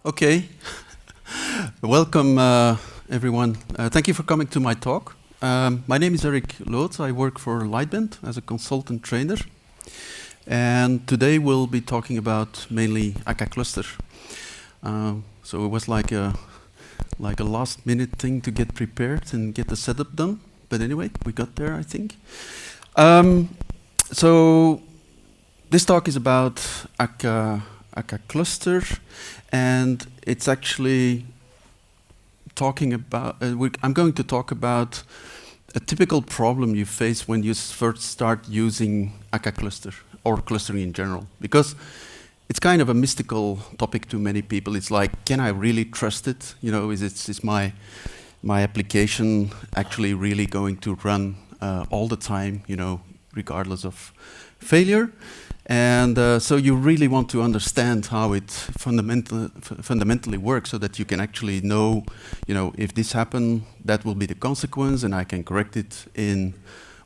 Okay, welcome everyone. Thank you for coming to my talk. My name is Eric Loots. I work for Lightbend as a consultant trainer. And today we'll be talking about mainly Akka Cluster. So it was like a last minute thing to get prepared and get the setup done. But anyway, we got there, I think. So this talk is about Akka Cluster, and it's actually talking about, I'm going to talk about a typical problem you face when you first start using Akka Cluster or clustering in general, because it's kind of a mystical topic to many people. It's like, can I really trust it? You know, is my application actually really going to run all the time, you know, regardless of failure? And so you really want to understand how it fundamentally works, so that you can actually know, you know, if this happened, that will be the consequence, and I can correct it in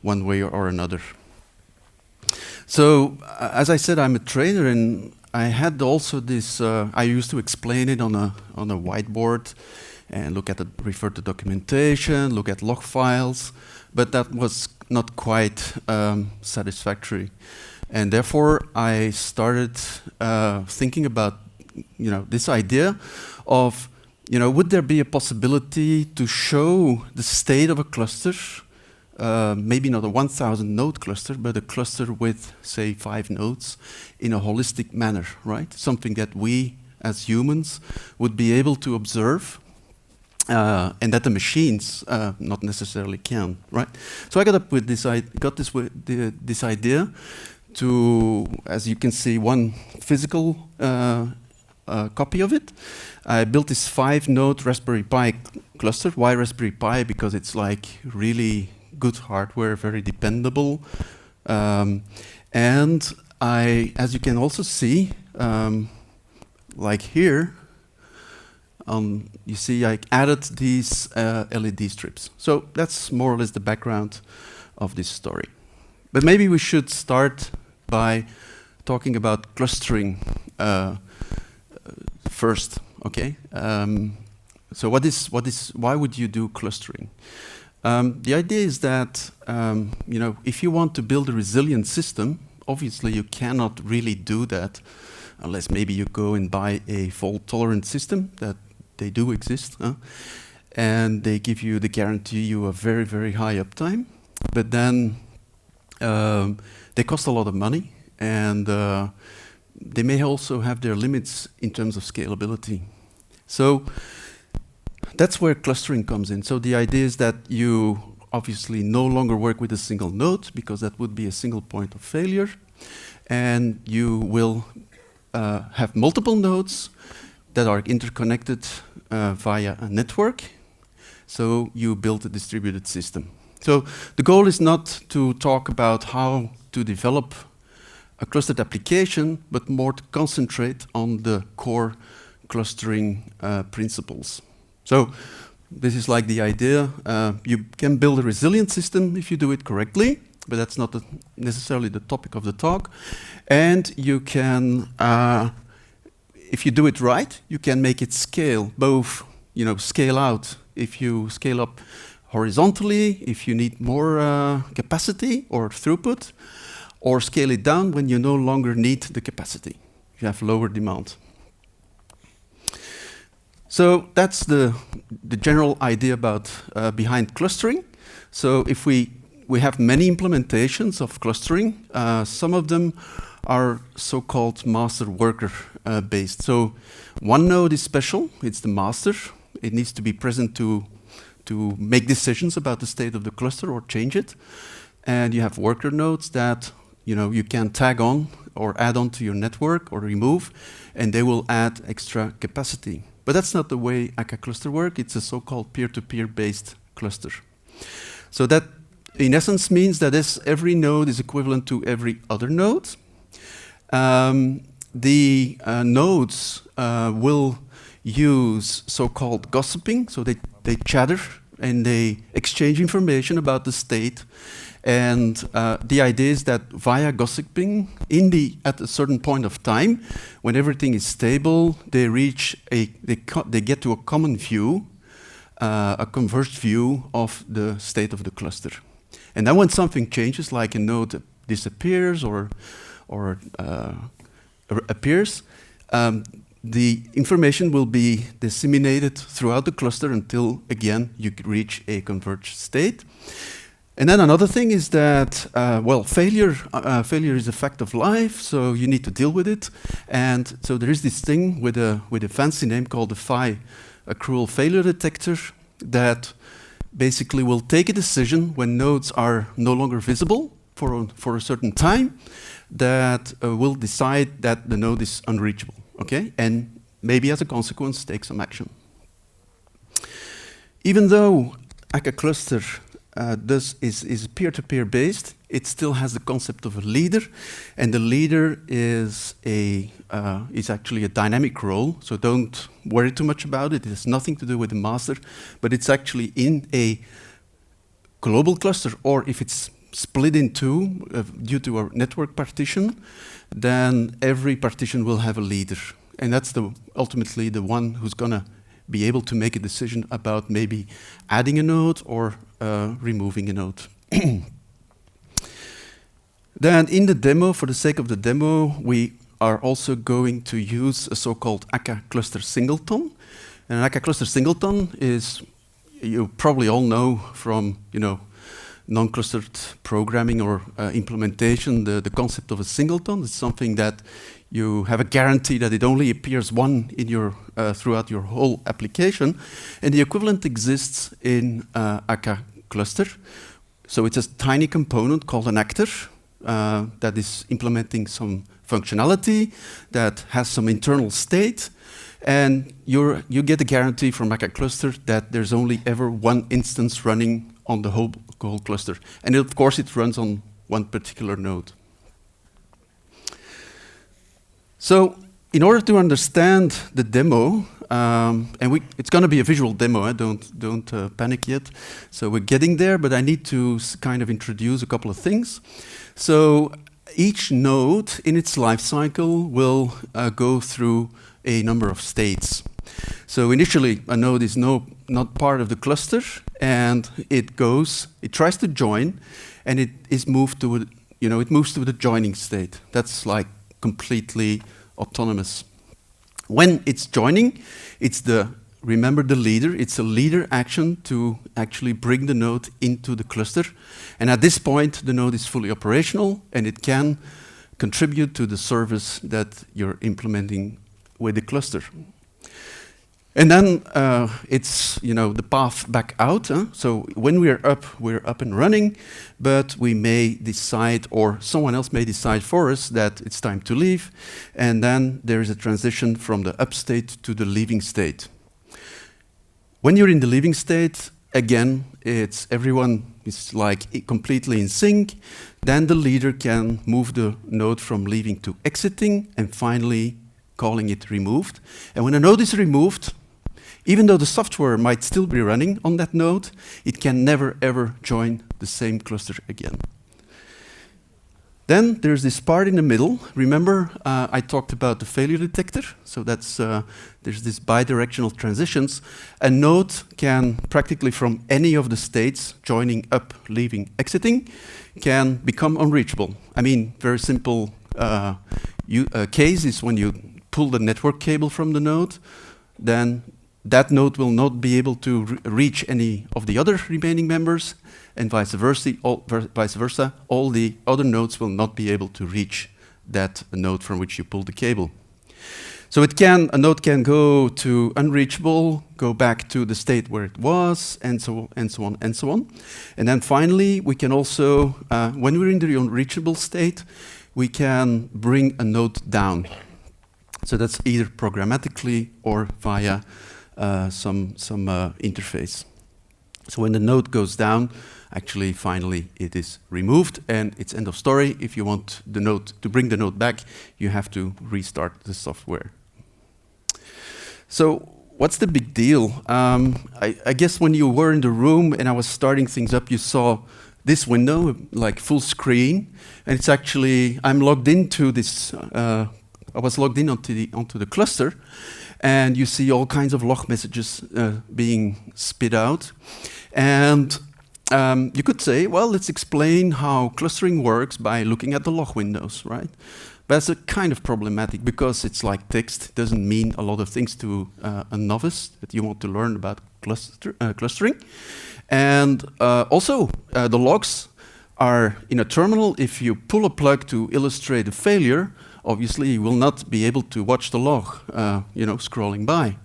one way or another. So as I said, I'm a trainer, and I had also this. I used to explain it on a whiteboard, and refer to documentation, look at log files, but that was not quite satisfactory. And therefore, I started thinking about, you know, this idea of, you know, would there be a possibility to show the state of a cluster, maybe not a 1,000 node cluster, but a cluster with, say, 5 nodes in a holistic manner, right? Something that we, as humans, would be able to observe, and that the machines not necessarily can, right? So I got up with this. This idea to, as you can see, one physical copy of it. I built this 5-node Raspberry Pi cluster. Why Raspberry Pi? Because it's like really good hardware, very dependable. And as you can also see, like here, you see I added these LED strips. So that's more or less the background of this story. But maybe we should start by talking about clustering first, okay? So why would you do clustering? The idea is that, you know, if you want to build a resilient system, obviously you cannot really do that unless maybe you go and buy a fault-tolerant system. That they do exist, and they guarantee you a very, very high uptime. But then they cost a lot of money, and they may also have their limits in terms of scalability. So that's where clustering comes in. So the idea is that you obviously no longer work with a single node, because that would be a single point of failure, and you will have multiple nodes that are interconnected via a network. So you build a distributed system. So the goal is not to talk about how to develop a clustered application, but more to concentrate on the core clustering principles. So this is like the idea. You can build a resilient system if you do it correctly, but that's not necessarily the topic of the talk. And you can, if you do it right, you can make it scale, both, you know, scale out if you scale up horizontally, if you need more capacity or throughput, or scale it down when you no longer need the capacity. You have lower demand. So that's the general idea about behind clustering. So if we have many implementations of clustering, some of them are so-called master worker based. So one node is special, it's the master. It needs to be present to make decisions about the state of the cluster or change it. And you have worker nodes that, you know, you can tag on or add on to your network or remove, and they will add extra capacity. But that's not the way Akka Cluster works. It's a so-called peer-to-peer-based cluster. So that, in essence, means that every node is equivalent to every other node. The nodes will use so-called gossiping, so they chatter and they exchange information about the state. And the idea is that via gossiping, at a certain point of time, when everything is stable, they get to a common view, a converged view of the state of the cluster. And then when something changes, like a node disappears or appears, the information will be disseminated throughout the cluster until, again, you reach a converged state. And then another thing is that, well, failure is a fact of life, so you need to deal with it. And so there is this thing with a fancy name called the phi accrual failure detector that basically will take a decision when nodes are no longer visible for a certain time that will decide that the node is unreachable, okay? And maybe as a consequence, take some action. Even though Akka Cluster is peer-to-peer based, it still has the concept of a leader, and the leader is actually a dynamic role, so don't worry too much about it. It has nothing to do with the master, but it's actually in a global cluster, or if it's split in two due to a network partition, then every partition will have a leader, and that's ultimately the one who's gonna be able to make a decision about maybe adding a node or removing a node. Then in the demo, for the sake of the demo, we are also going to use a so-called Akka Cluster Singleton. And an Akka Cluster Singleton is, you probably all know from, non-clustered programming or implementation, the concept of a singleton. It's something that you have a guarantee that it only appears one in your throughout your whole application, and the equivalent exists in Akka Cluster. So it's a tiny component called an actor that is implementing some functionality that has some internal state, and you get a guarantee from Akka Cluster that there's only ever one instance running on the whole cluster, and of course it runs on one particular node. So, in order to understand the demo, it's going to be a visual demo. Don't panic yet. So we're getting there, but I need to kind of introduce a couple of things. So each node in its life cycle will go through a number of states. So initially, a node is not part of the cluster, and it tries to join, and it is moved to it moves to the joining state. That's like completely autonomous. When it's joining, remember the leader, it's a leader action to actually bring the node into the cluster. And at this point, the node is fully operational, and it can contribute to the service that you're implementing with the cluster. And then it's the path back out. So when we're up and running, but we may decide, or someone else may decide for us, that it's time to leave, and then there is a transition from the up state to the leaving state. When you're in the leaving state, again, everyone is like completely in sync. Then the leader can move the node from leaving to exiting, and finally calling it removed. And when a node is removed, even though the software might still be running on that node, it can never ever join the same cluster again. Then there's this part in the middle. Remember, I talked about the failure detector. So there's this bidirectional transitions. A node can practically from any of the states, joining up, leaving, exiting, can become unreachable. I mean, very simple case is when you pull the network cable from the node, then that node will not be able to reach any of the other remaining members, and vice versa. All the other nodes will not be able to reach that node from which you pulled the cable. So a node can go to unreachable, go back to the state where it was, and so on, and so on, and so on. And then finally, we can also, when we're in the unreachable state, we can bring a node down. So that's either programmatically or via some interface. So when the node goes down, actually, finally, it is removed, and it's end of story. If you want the node to bring the node back, you have to restart the software. So what's the big deal? I guess when you were in the room and I was starting things up, you saw this window, like full screen, and it's actually, I'm logged into this, I was logged in onto the cluster, and you see all kinds of log messages being spit out. And you could say, well, let's explain how clustering works by looking at the log windows, right? But that's a kind of problematic because it's like text. It doesn't mean a lot of things to a novice that you want to learn about clustering. And also, the logs are in a terminal. If you pull a plug to illustrate a failure, obviously you will not be able to watch the log, scrolling by.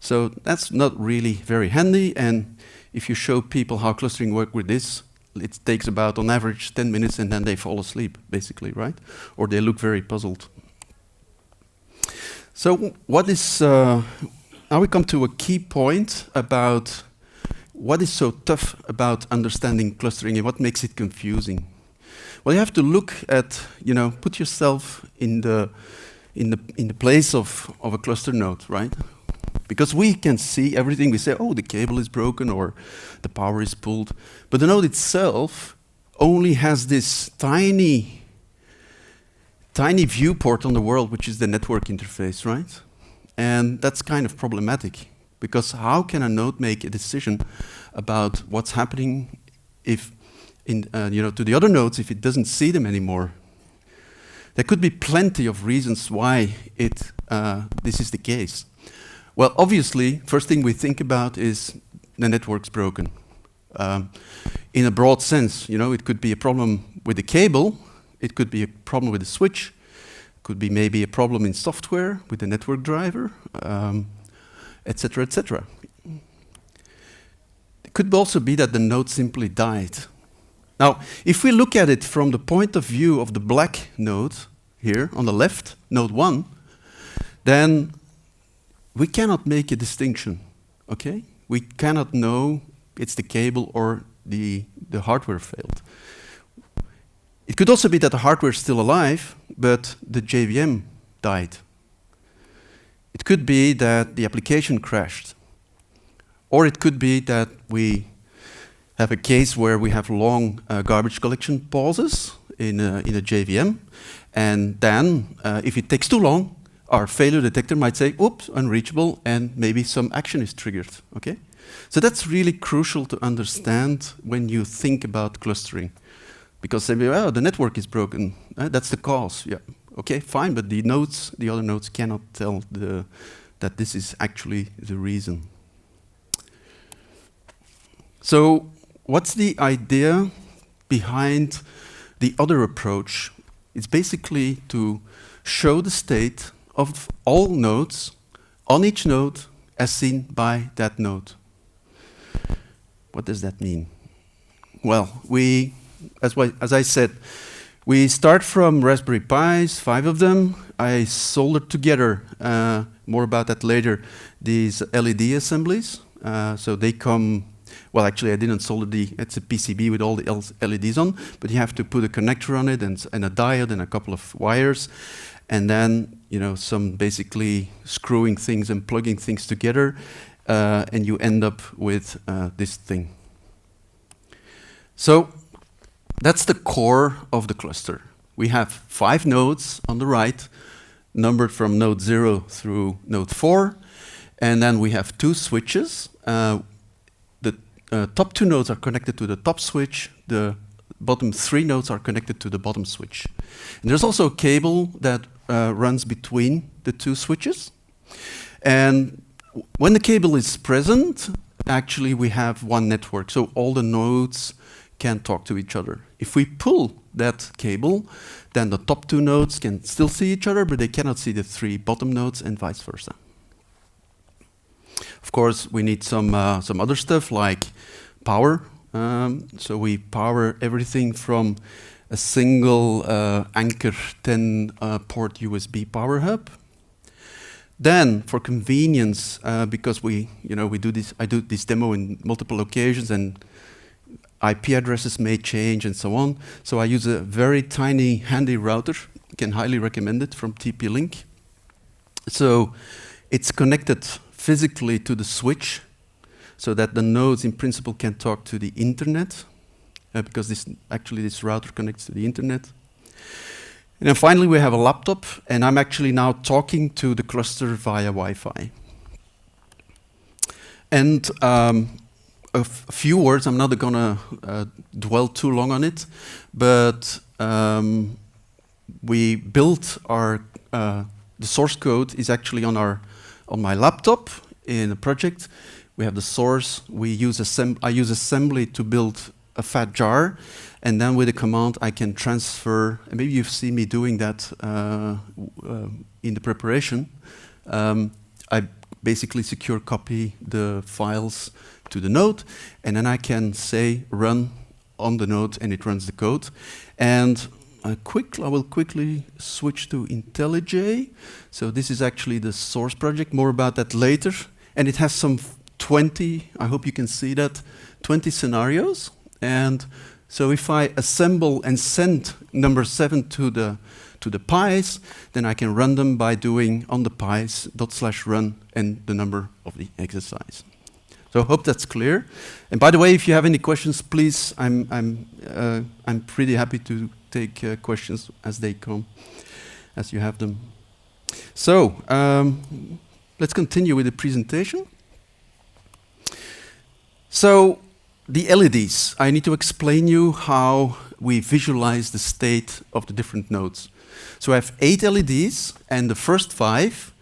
So that's not really very handy. And if you show people how clustering works with this, it takes about, on average, 10 minutes, and then they fall asleep, basically, right? Or they look very puzzled. So what is, now we come to a key point about what is so tough about understanding clustering and what makes it confusing. Well, you have to look at, put yourself in the place of a cluster node, right? Because we can see everything. We say, oh, the cable is broken or the power is pulled. But the node itself only has this tiny viewport on the world, which is the network interface, right? And that's kind of problematic, because how can a node make a decision about what's happening if, to the other nodes if it doesn't see them anymore? There could be plenty of reasons why this is the case. Well, obviously, first thing we think about is the network's broken. In a broad sense, it could be a problem with the cable, it could be a problem with the switch, it could be maybe a problem in software with the network driver, etc., etc. It could also be that the node simply died. Now, if we look at it from the point of view of the black node here on the left, node 1, then we cannot make a distinction, okay? We cannot know it's the cable or the hardware failed. It could also be that the hardware is still alive, but the JVM died. It could be that the application crashed. Or it could be that we have a case where we have long garbage collection pauses in a JVM, and then if it takes too long, our failure detector might say, oops, unreachable, and maybe some action is triggered, okay? So that's really crucial to understand when you think about clustering. Because they say, well, the network is broken, that's the cause, yeah. Okay, fine, but the other nodes cannot tell that this is actually the reason. So what's the idea behind the other approach? It's basically to show the state of all nodes on each node as seen by that node. What does that mean? Well, as I said, we start from Raspberry Pis, 5 of them. I soldered together, more about that later, these LED assemblies. So they come, well, actually I didn't solder it's a PCB with all the LEDs on, but you have to put a connector on it and a diode and a couple of wires. And then, some basically screwing things and plugging things together, and you end up with this thing. So that's the core of the cluster. We have 5 nodes on the right, numbered from node 0 through node 4, and then we have 2 switches. The top 2 nodes are connected to the top switch. The bottom 3 nodes are connected to the bottom switch. And there's also a cable that runs between the 2 switches. And when the cable is present, actually we have one network. So all the nodes can talk to each other. If we pull that cable, then the top 2 nodes can still see each other, but they cannot see the 3 bottom nodes and vice versa. Of course, we need some other stuff like power. So we power everything from a single Anchor 10 port USB power hub. Then, for convenience, because we do this, I do this demo in multiple occasions, and IP addresses may change and so on. So I use a very tiny, handy router. Can highly recommend it from TP-Link. So it's connected physically to the switch, so that the nodes in principle can talk to the internet, because this router connects to the internet. And then finally we have a laptop, and I'm actually now talking to the cluster via Wi-Fi. And a few words, I'm not gonna dwell too long on it, but we built our, the source code is actually on my laptop in a project. We have the source, I use assembly to build a fat jar, and then with a command I can transfer, and maybe you've seen me doing that in the preparation. I basically secure copy the files to the node, and then I can say run on the node, and it runs the code. And I will quickly switch to IntelliJ. So this is actually the source project, more about that later. And it has some 20, I hope you can see that, 20 scenarios. And so if I assemble and send number 7 to the pies, then I can run them by doing on the pies /run and the number of the exercise. So I hope that's clear. And by the way, if you have any questions, please, I'm pretty happy to take questions as they come, as you have them. So let's continue with the presentation. So the LEDs, I need to explain you how we visualize the state of the different nodes. So I have 8 LEDs, and the first 5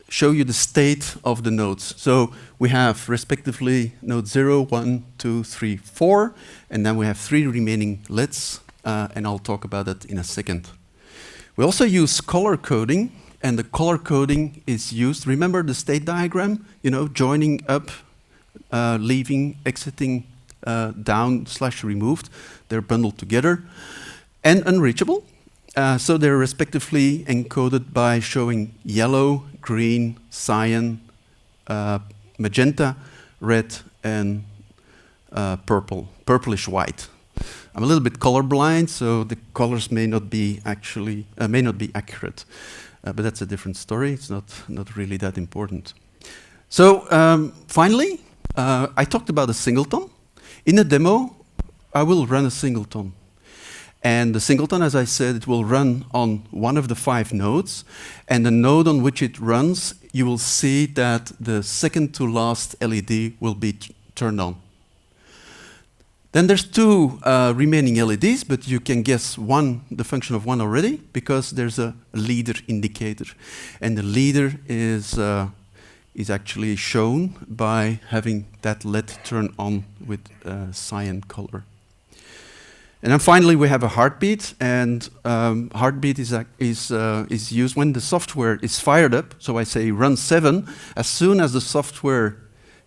show you the state of the nodes. So we have respectively node 0, 1, 2, 3, 4, and then we have 3 remaining LEDs, and I'll talk about that in a second. We also use color coding, and the color coding is used, remember the state diagram, joining up, leaving, exiting, down/removed, they're bundled together, and unreachable. So they're respectively encoded by showing yellow, green, cyan, magenta, red, and purplish white. I'm a little bit colorblind, so the colors may not be accurate, but that's a different story. It's not really that important. So finally, I talked about a singleton. In a demo, I will run a singleton. And the singleton, as I said, it will run on one of the 5 nodes. And the node on which it runs, you will see that the second to last LED will be turned on. Then there's 2 remaining LEDs, but you can guess the function of one already, because there's a leader indicator. And the leader is actually shown by having that LED turn on with cyan color. And then finally, we have a heartbeat, and heartbeat is used when the software is fired up. So I say run 7. As soon as the software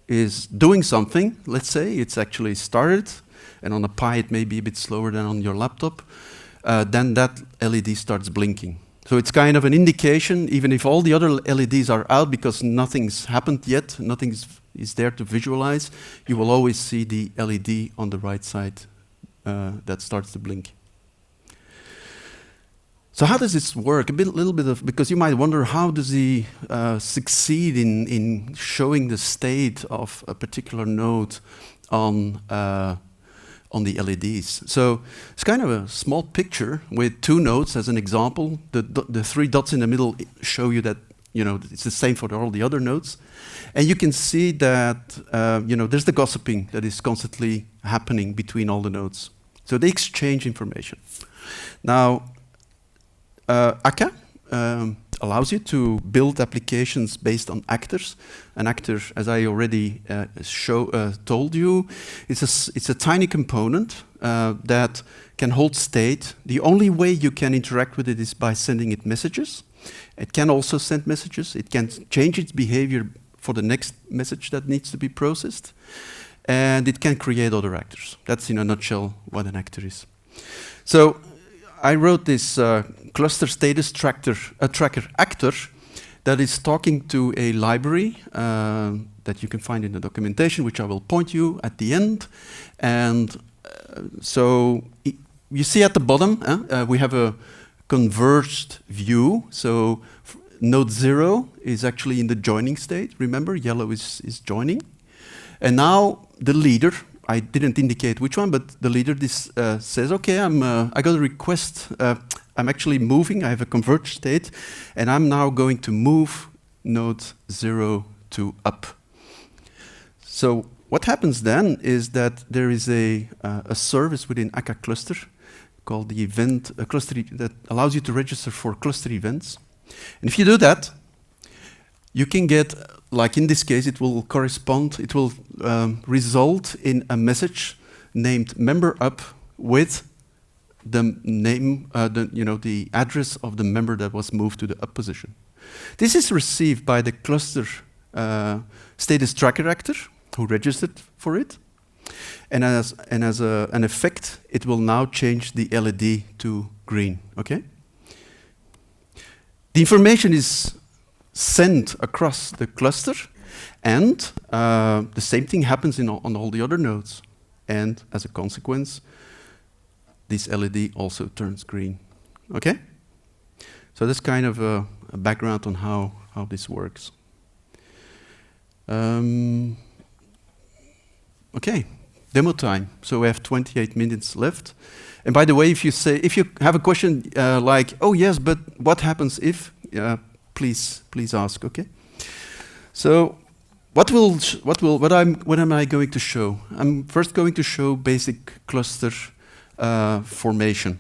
is doing something, let's say it's actually started, and on a Pi it may be a bit slower than on your laptop, then that LED starts blinking. So it's kind of an indication, even if all the other LEDs are out because nothing's happened yet, nothing is there to visualize, you will always see the LED on the right side that starts to blink. So how does this work? Because you might wonder, how does he succeed in showing the state of a particular node on the LEDs? So it's kind of a small picture with 2 nodes as an example. The 3 dots in the middle show you that it's the same for all the other nodes. And you can see that there's the gossiping that is constantly happening between all the nodes. So they exchange information. Now, Akka allows you to build applications based on actors. An actor, as I already told you, it's a tiny component that can hold state. The only way you can interact with it is by sending it messages. It can also send messages. It can change its behavior for the next message that needs to be processed. And it can create other actors. That's in a nutshell what an actor is. So I wrote this cluster status tracker actor that is talking to a library that you can find in the documentation, which I will point you at the end. And so you see at the bottom, we have a converged view. So node 0 is actually in the joining state. Remember, yellow is joining. And now the leader, I didn't indicate which one, but the leader says, okay, I got a request. I'm actually moving. I have a converged state. And I'm now going to move node 0 to up. So what happens then is that there is a service within Akka Cluster called the event cluster that allows you to register for cluster events. And if you do that, you can get, like in this case, it will result in a message named member up with the name, the address of the member that was moved to the up position. This is received by the cluster status tracker actor who registered for it. And as an effect, it will now change the LED to green, okay? The information is sent across the cluster, and the same thing happens on all the other nodes. And as a consequence, this LED also turns green, okay? So that's kind of a background on how this works. Okay, demo time. So we have 28 minutes left. And by the way, if you have a question like, oh yes, but what happens if? Please ask. Okay. So what am I going to show? I'm first going to show basic cluster formation.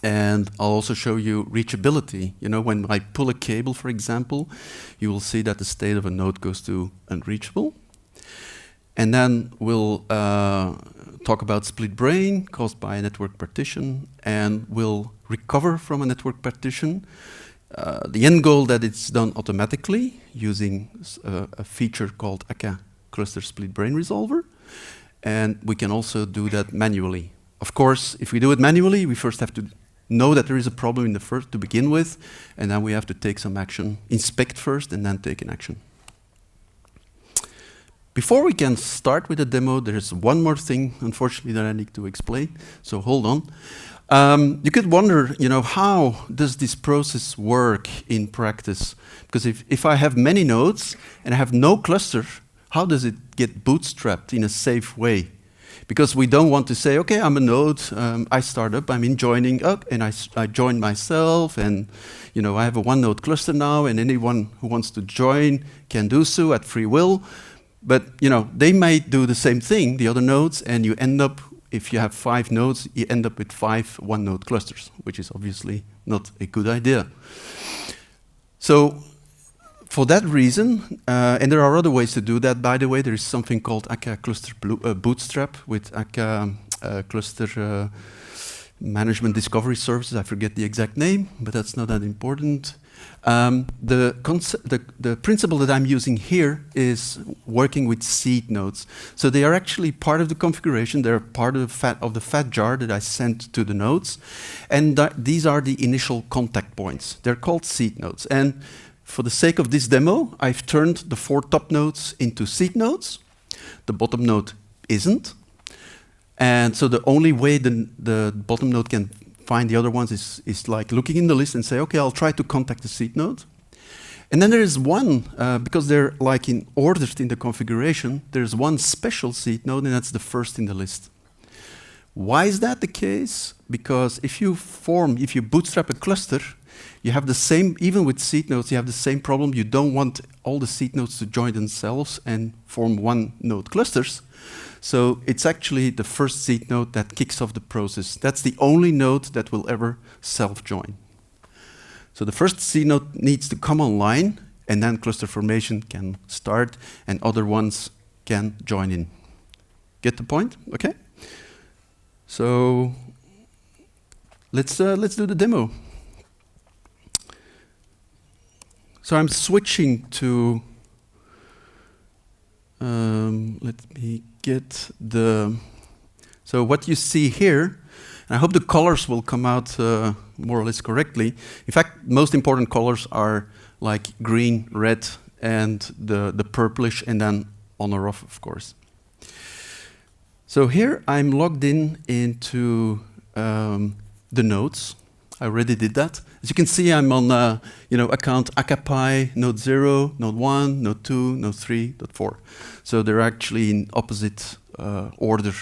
And I'll also show you reachability. You know, when I pull a cable, for example, you will see that the state of a node goes to unreachable. And then we'll talk about split brain caused by a network partition, and we'll recover from a network partition. The end goal that it's done automatically using a feature called Akka Cluster Split Brain Resolver. And we can also do that manually. Of course, if we do it manually, we first have to know that there is a problem in the first to begin with, and then we have to take some action, inspect first, and then take an action. Before we can start with the demo, there's one more thing, unfortunately, that I need to explain, so hold on. You could wonder, you know, how does this process work in practice? Because if I have many nodes and I have no cluster, how does it get bootstrapped in a safe way? Because we don't want to say, okay, I'm a node, I start up, I'm in joining up, and I join myself, and you know, I have a one-node cluster now, and anyone who wants to join can do so at free will. But you know, they might do the same thing, the other nodes, and you end up, if you have 5 nodes, you end up with 5 one-node clusters, which is obviously not a good idea. So for that reason, and there are other ways to do that, by the way, there is something called Akka Cluster Bootstrap with Akka Cluster Management Discovery Services. I forget the exact name, but that's not that important. The principle that I'm using here is working with seed nodes. So they are actually part of the configuration. They're part of the fat jar that I sent to the nodes. And these are the initial contact points. They're called seed nodes. And for the sake of this demo, I've turned the 4 top nodes into seed nodes. The bottom node isn't. And so the only way the bottom node can find the other ones is like looking in the list and say, okay, I'll try to contact the seed node. And then there is one, because they're like ordered in the configuration, there's one special seed node, and that's the first in the list. Why is that the case? Because if you bootstrap a cluster, you have the same, even with seed nodes, you have the same problem. You don't want all the seed nodes to join themselves and form one node clusters. So it's actually the first seed node that kicks off the process. That's the only node that will ever self-join. So the first seed node needs to come online, and then cluster formation can start, and other ones can join in. Get the point? Okay. So let's do the demo. So I'm switching to. Let me get the. So what you see here, and I hope the colors will come out more or less correctly. In fact, most important colors are like green, red, and the purplish, and then on or off, of course. So here I'm logged into the nodes. I already did that. As you can see, I'm on account Akka node 0, node 1, node 2, node 3, node 4. So they're actually in opposite order.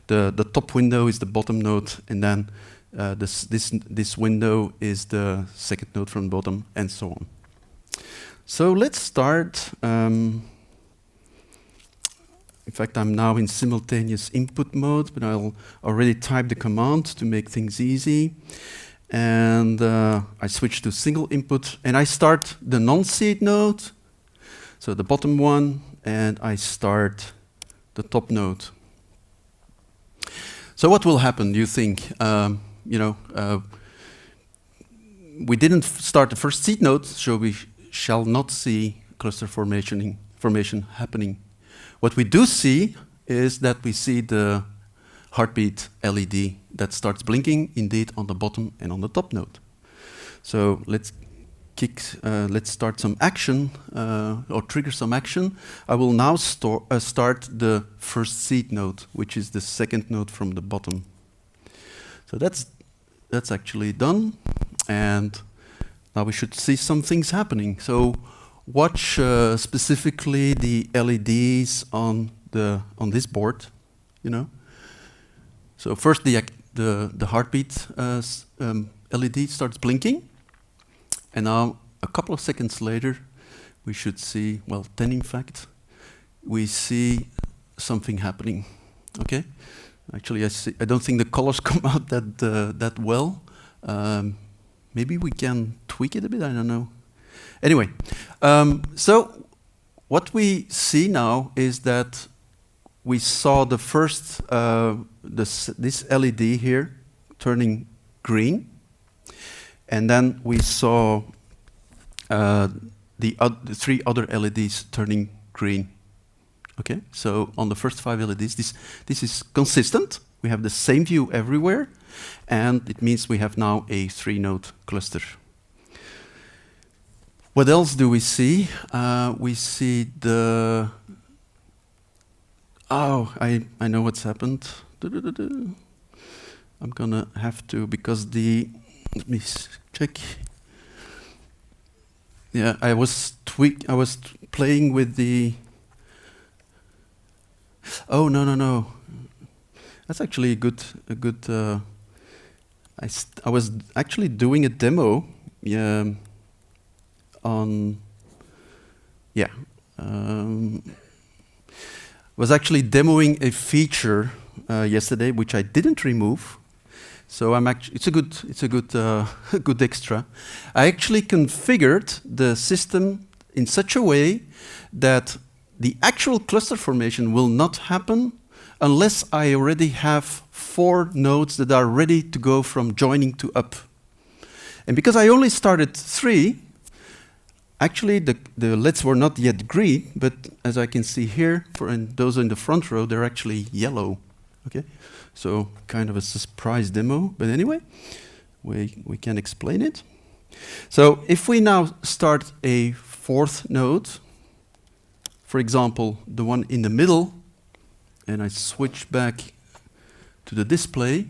The top window is the bottom node, and then this window is the second node from the bottom, and so on. So let's start. In fact, I'm now in simultaneous input mode, but I'll already type the command to make things easy. And I switch to single input, and I start the non-seed node, so the bottom one, and I start the top node. So what will happen, do you think? We didn't start the first seed node, so we shall not see cluster formation happening. What we do see is that we see the heartbeat LED that starts blinking, indeed, on the bottom and on the top node. So let's start some action, or trigger some action. I will now start the first seed node, which is the second node from the bottom. So that's actually done, and now we should see some things happening. So watch specifically the LEDs on this board, So first the heartbeat LED starts blinking, and now a couple of seconds later we should see, well, 10 in fact, we see something happening. Okay, actually I don't think the colors come out that well. Maybe we can tweak it a bit, I don't know. Anyway, so what we see now is that we saw the first, this LED here turning green, and then we saw the 3 other LEDs turning green. Okay, so on the first 5 LEDs, this is consistent. We have the same view everywhere, and it means we have now a 3-node cluster. What else do we see? We see the... Oh, I know what's happened. I'm gonna have to, because let me check. Yeah, I was playing with the... Oh, no. That's actually a good. I was actually doing a demo. Was actually demoing a feature yesterday, which I didn't remove. So it's a good extra. I actually configured the system in such a way that the actual cluster formation will not happen unless I already have 4 nodes that are ready to go from joining to up. And because I only started 3, actually the LEDs were not yet green, but as I can see here, those in the front row, they're actually yellow. Okay, so kind of a surprise demo, but anyway, we can explain it. So if we now start a 4th node, for example, the one in the middle, and I switch back to the display,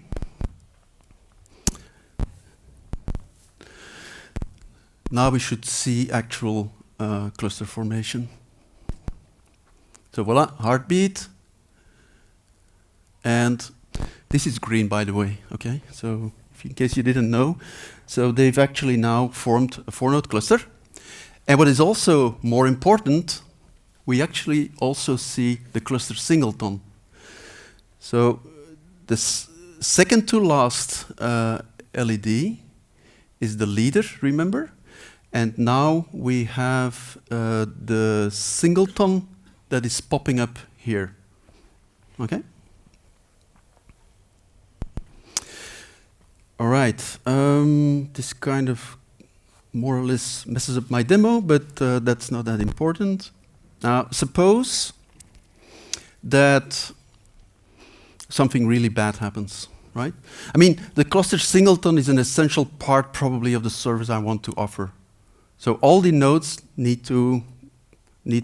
now we should see actual cluster formation. So voila, heartbeat. And this is green, by the way, okay? So in case you didn't know, so they've actually now formed a 4-node cluster. And what is also more important, we actually also see the cluster singleton. So the second to last LED is the leader, remember? And now we have the singleton that is popping up here. Okay? All right. This kind of more or less messes up my demo, but that's not that important. Now, suppose that something really bad happens, right? I mean, the cluster singleton is an essential part probably of the service I want to offer. So all the nodes need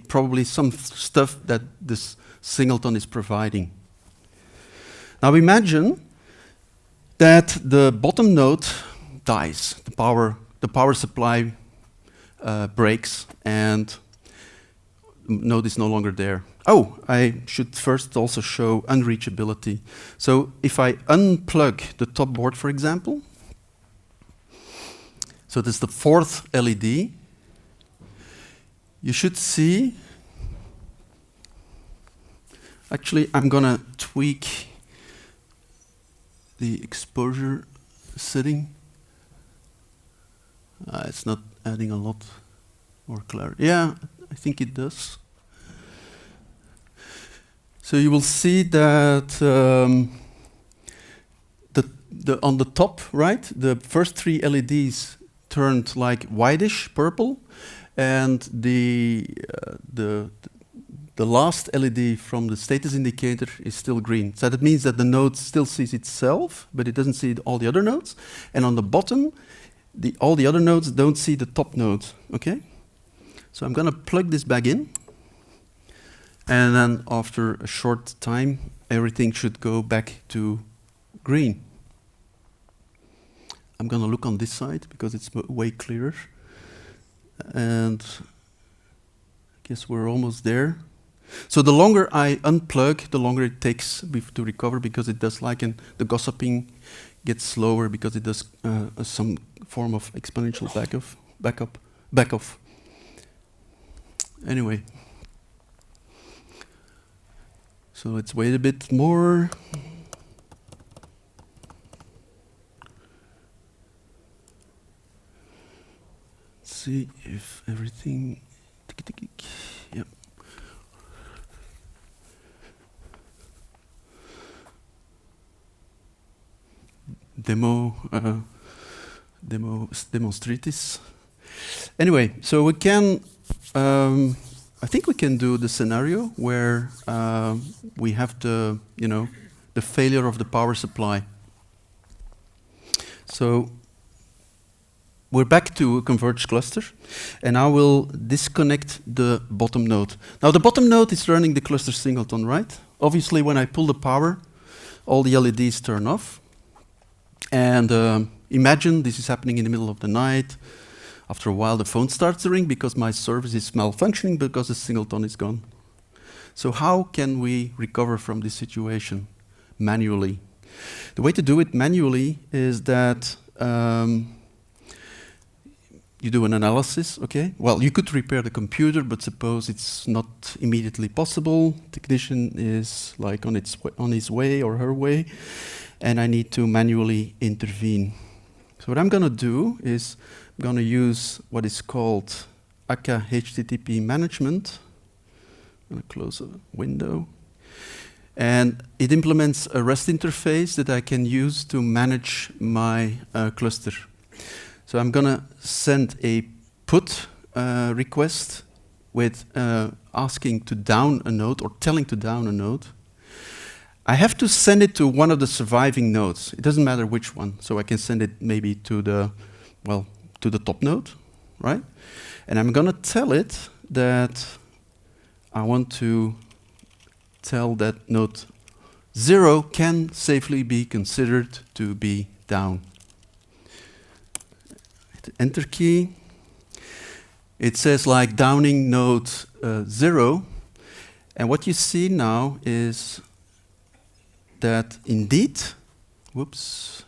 probably some stuff that this singleton is providing. Now imagine that the bottom node dies. The power supply breaks, and node is no longer there. Oh, I should first also show unreachability. So if I unplug the top board, for example, so this is the fourth LED, you should see, actually I'm gonna tweak the exposure setting. It's not adding a lot more clarity. Yeah, I think it does. So you will see that on the top, right, the first three LEDs turned like whitish purple, and the last LED from the status indicator is still green. So that means that the node still sees itself, but it doesn't see all the other nodes. And on the bottom, all the other nodes don't see the top node. Okay? So I'm going to plug this back in. And then after a short time, everything should go back to green. I'm going to look on this side because it's way clearer. And I guess we're almost there. So the longer I unplug, the longer it takes to recover, because it does the gossiping gets slower because it does some form of exponential backoff. Anyway. So let's wait a bit more. See if everything. Yep. Demonstratis. Anyway, so we can. I think we can do the scenario where we have the failure of the power supply. So we're back to a converged cluster, and I will disconnect the bottom node. Now the bottom node is running the cluster singleton, right? Obviously, when I pull the power, all the LEDs turn off. And imagine this is happening in the middle of the night. After a while, the phone starts to ring because my service is malfunctioning because the singleton is gone. So how can we recover from this situation manually? The way to do it manually is that you do an analysis, okay? Well, you could repair the computer, but suppose it's not immediately possible. Technician is like on his way or her way, and I need to manually intervene. So what I'm gonna do is I'm going to use what is called Akka HTTP management. I'm going to close a window. And it implements a REST interface that I can use to manage my cluster. So I'm going to send a put request with asking to down a node or telling to down a node. I have to send it to one of the surviving nodes. It doesn't matter which one. So I can send it maybe to the top node, right? And I'm going to tell it that I want to tell that node 0 can safely be considered to be down. Hit the enter key. It says like downing node 0. And what you see now is that indeed, whoops,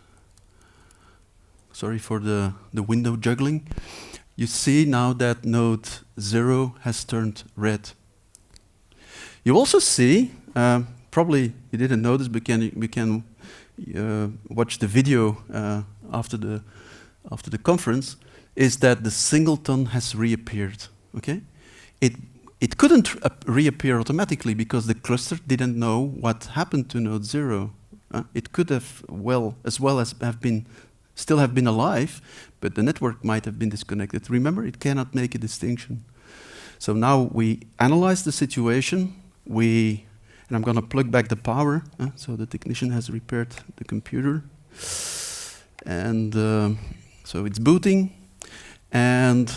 sorry for the window juggling. You see now that node 0 has turned red. You also see, probably you didn't notice, but we can watch the video after the conference, is that the singleton has reappeared. Okay, it couldn't reappear automatically because the cluster didn't know what happened to node 0. It could have still have been alive, but the network might have been disconnected. Remember, it cannot make a distinction. So now we analyze the situation. And I'm going to plug back the power. So the technician has repaired the computer. And so it's booting. And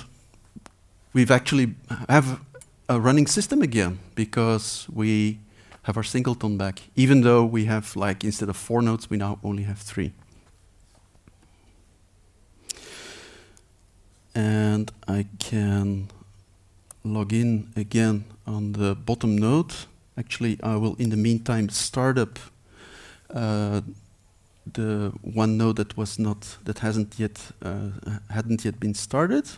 we've actually have a running system again because we have our singleton back. Even though we have, like, instead of 4 nodes, we now only have 3. And I can log in again on the bottom node. Actually, I will in the meantime start up the one node that hadn't yet been started.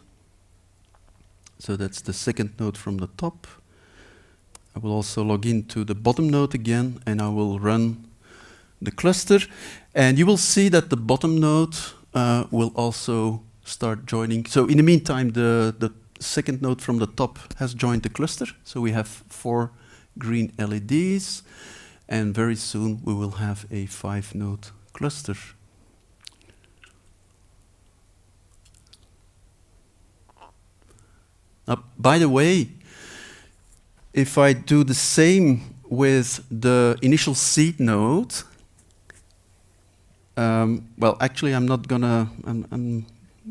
So that's the second node from the top. I will also log into the bottom node again, and I will run the cluster. And you will see that the bottom node will also start joining. So in the meantime, the second node from the top has joined the cluster. So we have 4 green LEDs, and very soon we will have a 5-node cluster. By the way, if I do the same with the initial seed node, well, actually, I'm not gonna.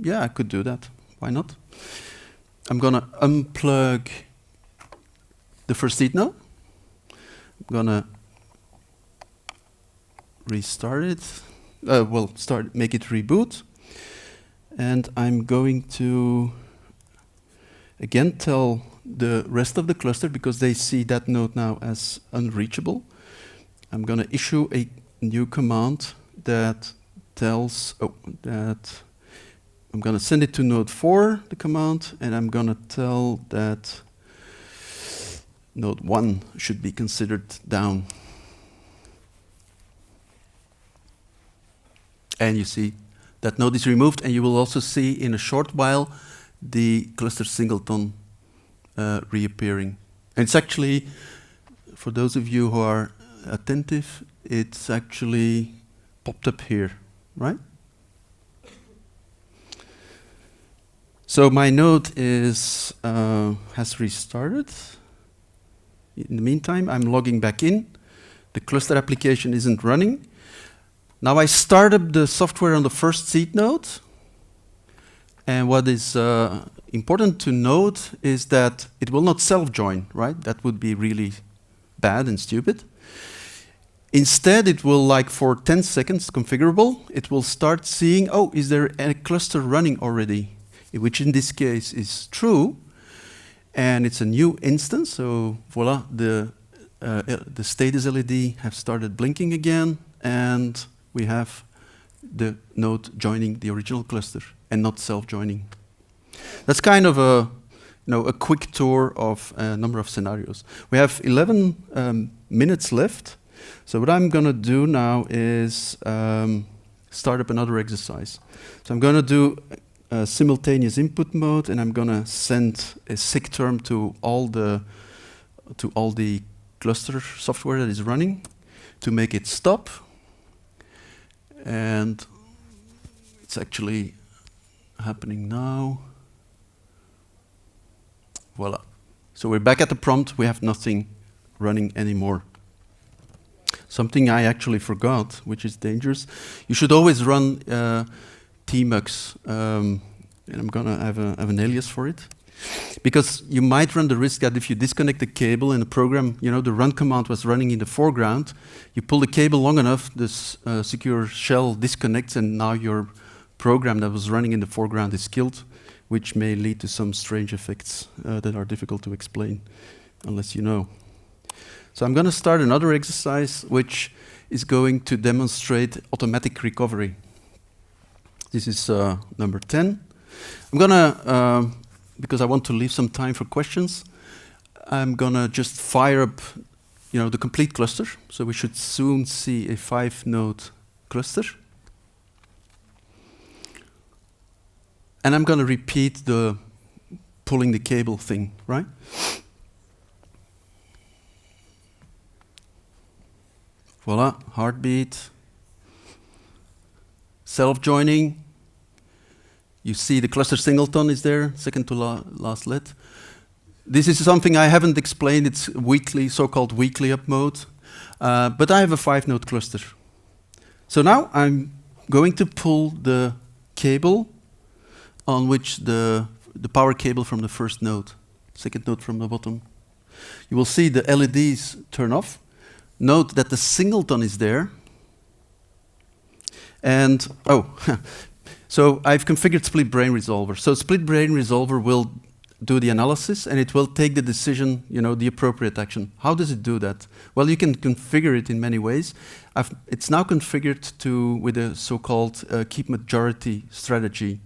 Yeah, I could do that. Why not? I'm gonna unplug the first seed node. I'm gonna restart it. Well, make it reboot, and I'm going to again tell the rest of the cluster, because they see that node now as unreachable. I'm going to issue a new command that tells that I'm going to send it to node 4, the command, and I'm going to tell that node 1 should be considered down. And you see that node is removed, and you will also see in a short while the cluster singleton reappearing. And it's actually, for those of you who are attentive, it's actually popped up here, right? So my node has restarted. In the meantime, I'm logging back in. The cluster application isn't running. Now I start up the software on the first seed node. And what is important to note is that it will not self-join, right? That would be really bad and stupid. Instead, it will, like for 10 seconds configurable, it will start seeing, oh, is there a cluster running already? Which in this case is true. And it's a new instance, so voila, the status LED have started blinking again, and we have the node joining the original cluster and not self-joining. That's kind of a quick tour of a number of scenarios. We have 11 minutes left. So what I'm going to do now is start up another exercise. So I'm going to do a simultaneous input mode, and I'm going to send a SIG term to all the cluster software that is running to make it stop. And it's actually happening now. Voila. So we're back at the prompt. We have nothing running anymore. Something I actually forgot, which is dangerous. You should always run tmux, and I'm going to have an alias for it. Because you might run the risk that if you disconnect the cable in the program, the run command was running in the foreground, you pull the cable long enough, this secure shell disconnects, and now your program that was running in the foreground is killed, which may lead to some strange effects that are difficult to explain unless you know. So I'm going to start another exercise which is going to demonstrate automatic recovery. This is number 10. I'm going to, because I want to leave some time for questions, I'm going to just fire up the complete cluster. So we should soon see a 5-node cluster. And I'm going to repeat the pulling the cable thing, right? Voila, heartbeat. Self-joining. You see the cluster singleton is there, second to last let. This is something I haven't explained. It's weekly, so-called weekly up mode. But I have a 5-node cluster. So now I'm going to pull the cable on which the power cable from the first node, second node from the bottom. You will see the LEDs turn off. Note that the singleton is there. And, So I've configured split brain resolver. So split brain resolver will do the analysis and it will take the decision, the appropriate action. How does it do that? Well, you can configure it in many ways. It's now configured with a so-called keep majority strategy.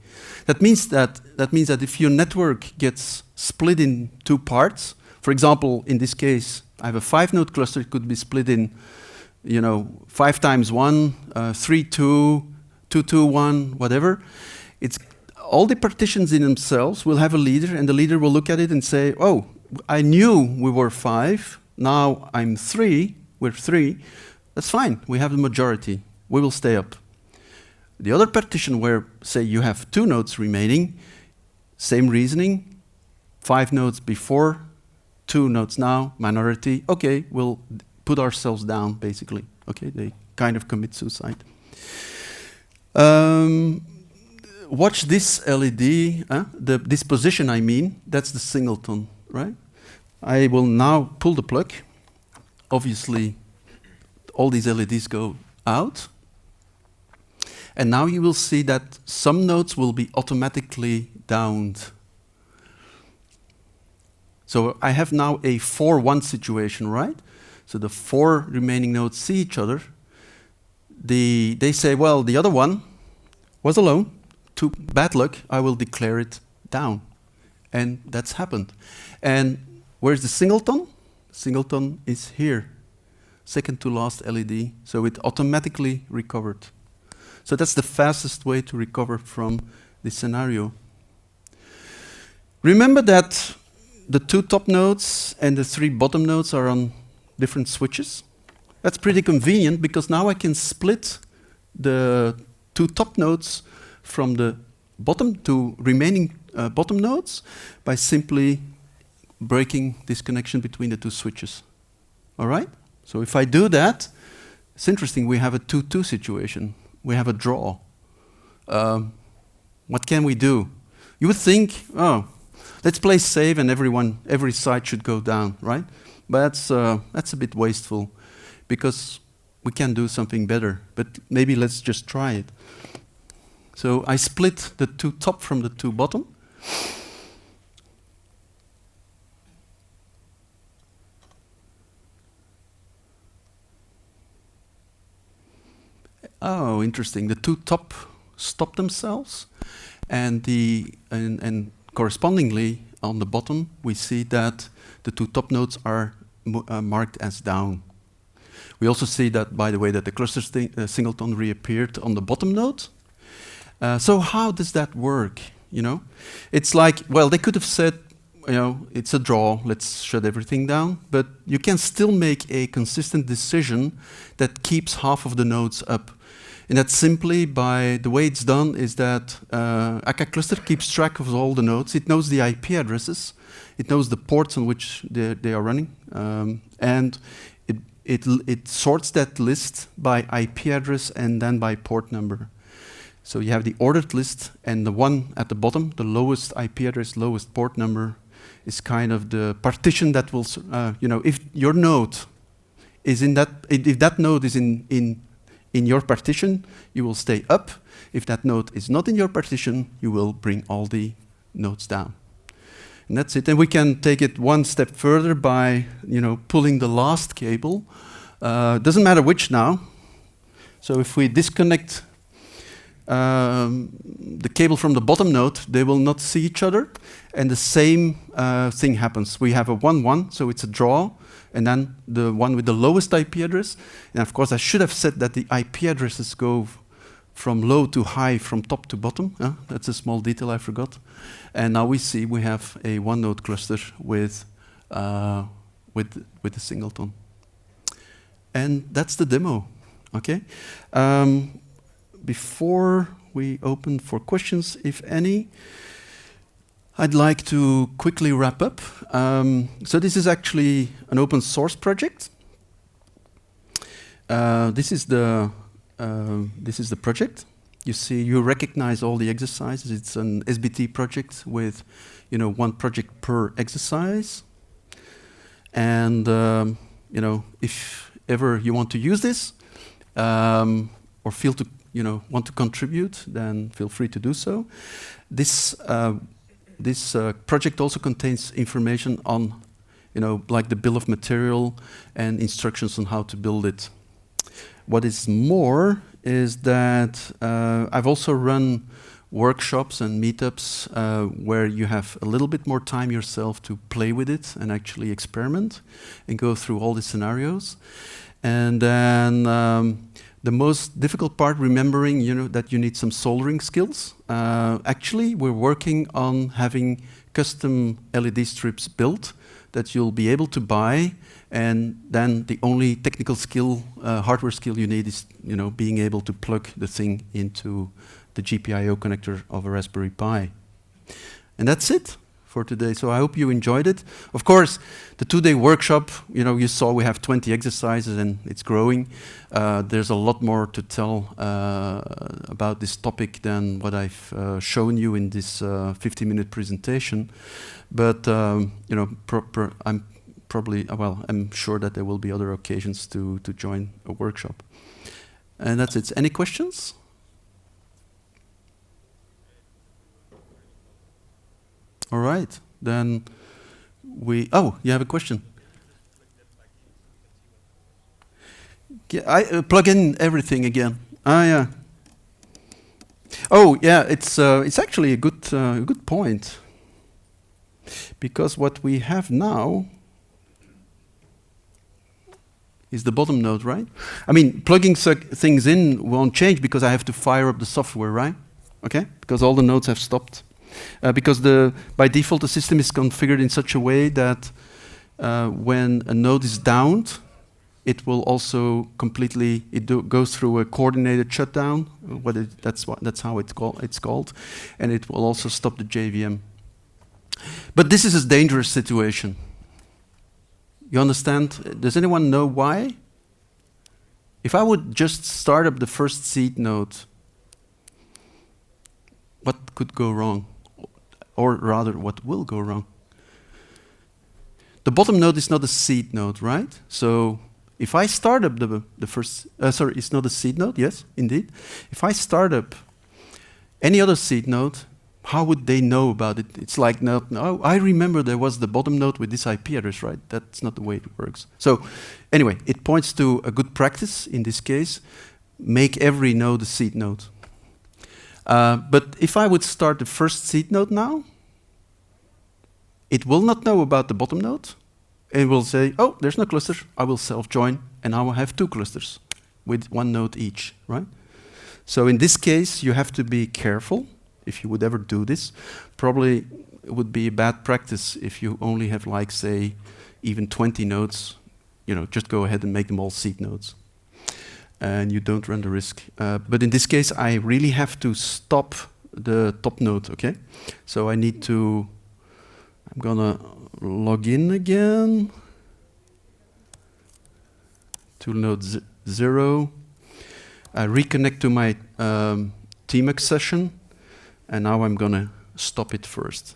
That means that if your network gets split in two parts, for example, in this case, I have a 5-node cluster. It could be split in, 5 times 1, 3, 2, 2, 2, 1, whatever. All the partitions in themselves will have a leader, and the leader will look at it and say, oh, I knew we were 5, now I'm 3, we're 3. That's fine, we have the majority, we will stay up. The other partition where, say, you have 2 nodes remaining, same reasoning, 5 nodes before, 2 nodes now, minority, okay, we'll put ourselves down, basically. Okay, they kind of commit suicide. Watch this LED, this position I mean, that's the Singleton, right? I will now pull the plug. Obviously, all these LEDs go out. And now you will see that some nodes will be automatically downed. So I have now a 4-1 situation, right? So the 4 remaining nodes see each other. They say, well, the other one was alone. To bad luck, I will declare it down. And that's happened. And where's the Singleton? Singleton is here. Second to last LED. So it automatically recovered. So that's the fastest way to recover from this scenario. Remember that the 2 top nodes and the 3 bottom nodes are on different switches. That's pretty convenient because now I can split the 2 top nodes from the bottom to remaining bottom nodes by simply breaking this connection between the 2 switches. All right? So if I do that, it's interesting, we have a 2-2 situation. We have a draw. What can we do? You would think, oh, let's play safe and every side should go down, right? But that's a bit wasteful because we can do something better. But maybe let's just try it. So I split the 2 top from the 2 bottom. Oh, interesting. The 2 top stop themselves, and correspondingly on the bottom we see that the 2 top nodes are marked as down. We also see that, by the way, that the cluster Singleton reappeared on the bottom node. So how does that work? It's like, well, they could have said, it's a draw, let's shut everything down, but you can still make a consistent decision that keeps half of the nodes up. And that's simply by the way it's done is that Akka Cluster keeps track of all the nodes. It knows the IP addresses, it knows the ports on which they are running, and it sorts that list by IP address and then by port number. So you have the ordered list, and the one at the bottom, the lowest IP address, lowest port number, is kind of the partition that will, if your node is in that, if that node is in your partition, you will stay up. If that node is not in your partition, you will bring all the nodes down. And that's it. And we can take it one step further by, pulling the last cable. Doesn't matter which now. So if we disconnect the cable from the bottom node, they will not see each other, and the same thing happens. We have a 1-1, so it's a draw, and then the one with the lowest IP address. And of course, I should have said that the IP addresses go from low to high, from top to bottom. That's a small detail I forgot. And now we see we have a 1-node cluster with the Singleton. And that's the demo. Okay. Before we open for questions, if any, I'd like to quickly wrap up. So this is actually an open source project. This is the project. You see, you recognize all the exercises. It's an SBT project with, 1 project per exercise. And if ever you want to use this, or feel to want to contribute, then feel free to do so. This project also contains information on, like the bill of material and instructions on how to build it. What is more is that I've also run workshops and meetups where you have a little bit more time yourself to play with it and actually experiment and go through all the scenarios. And then the most difficult part, remembering that you need some soldering skills. Actually, we're working on having custom LED strips built that you'll be able to buy, and then the only technical skill, hardware skill you need is being able to plug the thing into the GPIO connector of a Raspberry Pi. And that's it for today. So I hope you enjoyed it. Of course, the 2-day workshop, you saw we have 20 exercises and it's growing. There's a lot more to tell about this topic than what I've shown you in this 50-minute presentation. But I'm sure that there will be other occasions to join a workshop. And that's it. Any questions? All right, then you have a question? Yeah, I plug in everything again. Yeah. Oh, yeah, it's actually a good point. Because what we have now is the bottom node, right? I mean, plugging things in won't change because I have to fire up the software, right? Okay, because all the nodes have stopped. Because by default the system is configured in such a way that when a node is downed, it will also completely goes through a coordinated shutdown. That's how it's called, and it will also stop the JVM. But this is a dangerous situation. You understand? Does anyone know why? If I would just start up the first seed node, what could go wrong? Or rather, what will go wrong? The bottom node is not a seed node, right? So if I start up the first, sorry, it's not a seed node, yes, indeed. If I start up any other seed node, how would they know about it? It's like, no, I remember there was the bottom node with this IP address, right? That's not the way it works. So anyway, it points to a good practice in this case. Make every node a seed node. But if I would start the first seed node now, it will not know about the bottom node. It will say, oh, there's no cluster. I will self-join, and I will have 2 clusters with 1 node each, right? So in this case, you have to be careful if you would ever do this. Probably it would be a bad practice if you only have, like, say, even 20 nodes. Just go ahead and make them all seed nodes. And you don't run the risk. But in this case, I really have to stop the top node, okay? So I'm gonna log in again to node 0. I reconnect to my tmux session, and now I'm gonna stop it first.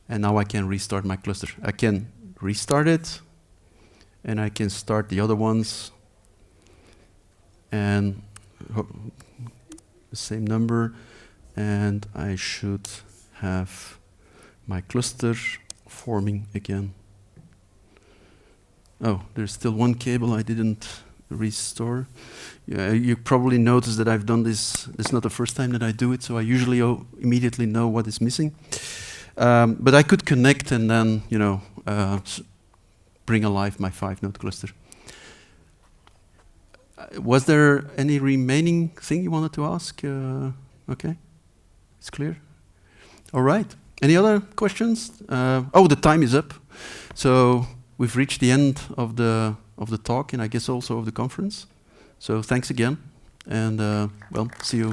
And now I can restart my cluster. I can restart it, and I can start the other ones. And the same number, and I should have my cluster forming again. Oh, there's still 1 cable I didn't restore. Yeah, you probably noticed that I've done this. It's not the first time that I do it, so I usually immediately know what is missing. But I could connect and then, bring alive my 5-node cluster. Was there any remaining thing you wanted to ask? Okay, it's clear. All right. Any other questions? Oh, the time is up. So we've reached the end of the talk, and I guess also of the conference. So thanks again, and well, see you